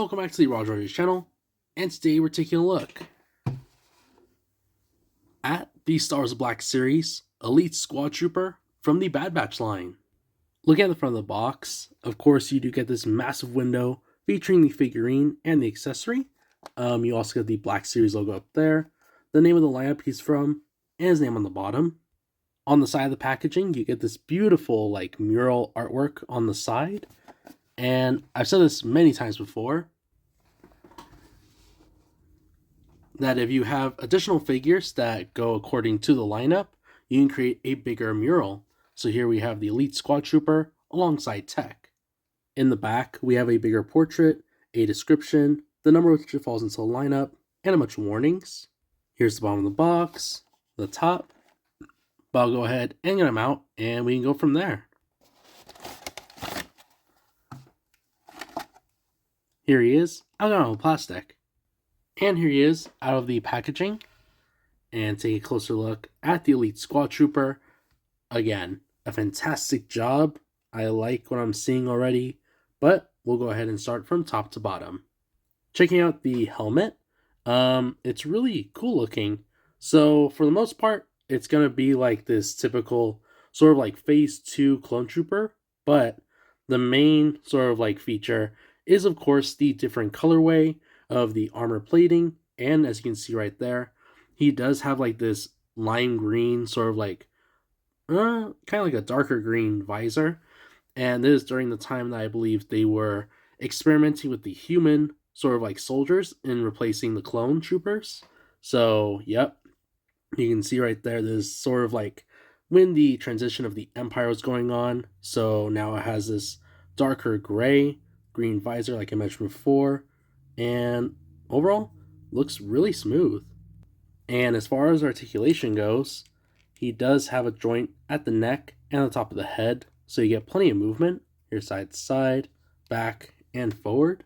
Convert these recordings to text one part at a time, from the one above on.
Welcome back to the Raj Rogers channel, and today we're taking a look at the Stars of Black series Elite Squad Trooper from the Bad Batch line. Looking at the front of the box, of course you do get this massive window featuring the figurine and the accessory. You also get the Black Series logo up there, the name of the lineup he's from, and his name on the bottom. On the side of the packaging, you get this beautiful mural artwork on the side. And I've said this many times before, that if you have additional figures that go according to the lineup, you can create a bigger mural. So here we have the Elite Squad Trooper alongside Tech. In the back, we have a bigger portrait, a description, the number which it falls into the lineup, and a bunch of warnings. Here's the bottom of the box, the top. But I'll go ahead and get them out, and we can go from there. Here he is, out of plastic. And here he is, out of the packaging. And take a closer look at the Elite Squad Trooper. Again, a fantastic job. I like what I'm seeing already. But we'll go ahead and start from top to bottom. Checking out the helmet. It's really cool looking. So for the most part, it's going to be like this typical sort of like Phase 2 clone trooper. But the main sort of feature is of course the different colorway of the armor plating, and as you can see right there, he does have this lime green sort of kind of like a darker green visor, and this is during the time that I believe they were experimenting with the human sort of soldiers in replacing the clone troopers. So yep, you can see right there, this is sort of when the transition of the Empire was going on. So now it has this darker gray green visor like I mentioned before, and overall looks really smooth. And as far as articulation goes, he does have a joint at the neck and the top of the head, so you get plenty of movement here, side to side, back and forward.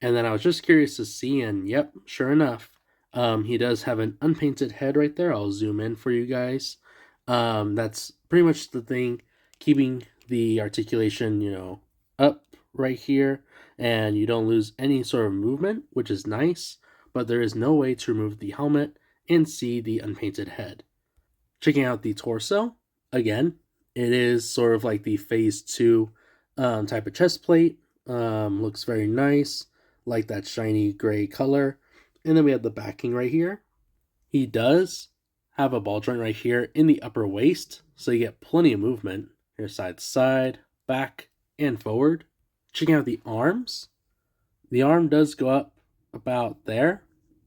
And then I was just curious to see, and yep, sure enough, he does have an unpainted head right there. I'll zoom in for you guys. That's pretty much the thing keeping the articulation up right here, and you don't lose any sort of movement, which is nice, but there is no way to remove the helmet and see the unpainted head. Checking out the torso, again, it is sort of like the Phase 2 type of chest plate. Looks very nice, like that shiny gray color. And then we have the backing right here. He does have a ball joint right here in the upper waist, so you get plenty of movement here, side to side, back and forward. Checking out the arms, the arm does go up about there,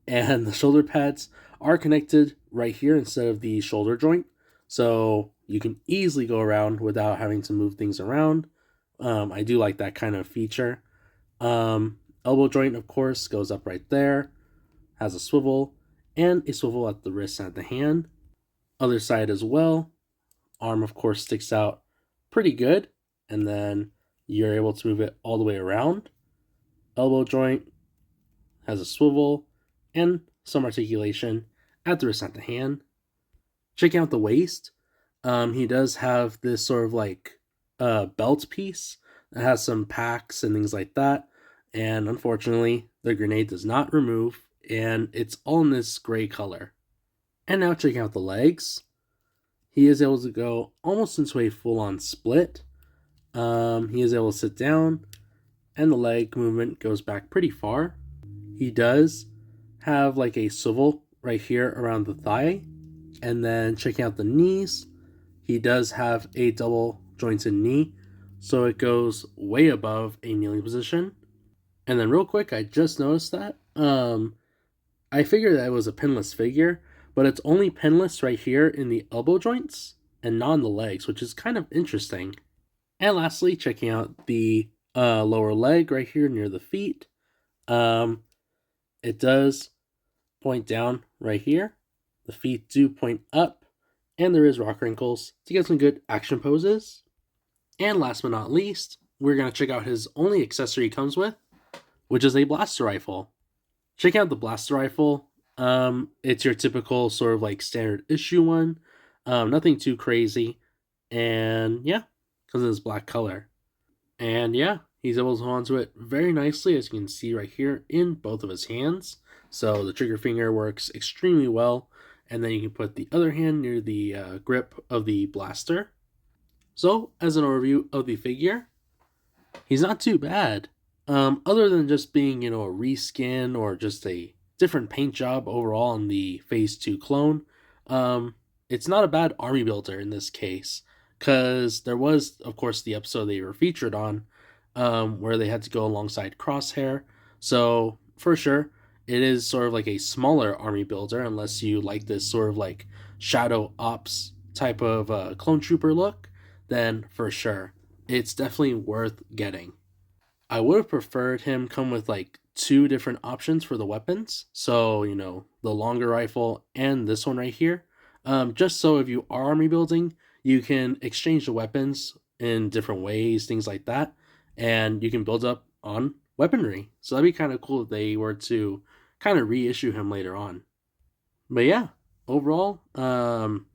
and the shoulder pads are connected right here instead of the shoulder joint, so you can easily go around without having to move things around. I do like that kind of feature. Elbow joint, of course, goes up right there, has a swivel, and a swivel at the wrist and at the hand. Other side as well. Arm, of course, sticks out pretty good, and then you're able to move it all the way around. Elbow joint has a swivel and some articulation at the wrist and at the hand. Checking out the waist, he does have this sort of belt piece that has some packs and things like that, and unfortunately the grenade does not remove, and it's all in this gray color. And now checking out the legs, he is able to go almost into a full-on split. He is able to sit down, and the leg movement goes back pretty far. He does have a swivel right here around the thigh. And then checking out the knees, he does have a double jointed knee, so it goes way above a kneeling position. And then real quick, I just noticed that. I figured that it was a pinless figure, but it's only pinless right here in the elbow joints and not in the legs, which is kind of interesting. And lastly, checking out the lower leg right here near the feet. It does point down right here. The feet do point up, and there is rock wrinkles to get some good action poses. And last but not least, we're going to check out his only accessory he comes with, which is a blaster rifle. Check out the blaster rifle. It's your typical sort of standard issue one. Nothing too crazy. And yeah, because of this black color. And yeah, He's able to hold onto it very nicely, as you can see right here, in both of his hands. So the trigger finger works extremely well, and then you can put the other hand near the grip of the blaster. So, as an overview of the figure, he's not too bad. Other than just being, a reskin or just a different paint job overall on the Phase 2 clone, it's not a bad army builder in this case. Because there was, of course, the episode they were featured on, where they had to go alongside Crosshair. So, for sure, it is sort of like a smaller army builder, unless you like this sort of like Shadow Ops type of clone trooper look, then for sure, it's definitely worth getting. I would have preferred him come with like two different options for the weapons. So, the longer rifle and this one right here. Just so if you are army building, you can exchange the weapons in different ways, things like that. And you can build up on weaponry. So that'd be kind of cool if they were to kind of reissue him later on. But yeah, overall,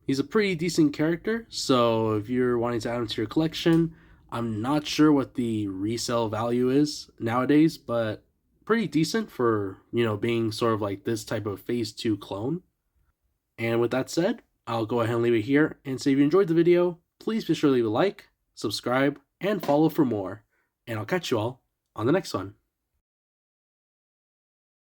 he's a pretty decent character. So if you're wanting to add him to your collection, I'm not sure what the resale value is nowadays, but pretty decent for, being sort of like this type of Phase 2 clone. And with that said, I'll go ahead and leave it here. And so if you enjoyed the video, please be sure to leave a like, subscribe, and follow for more. And I'll catch you all on the next one.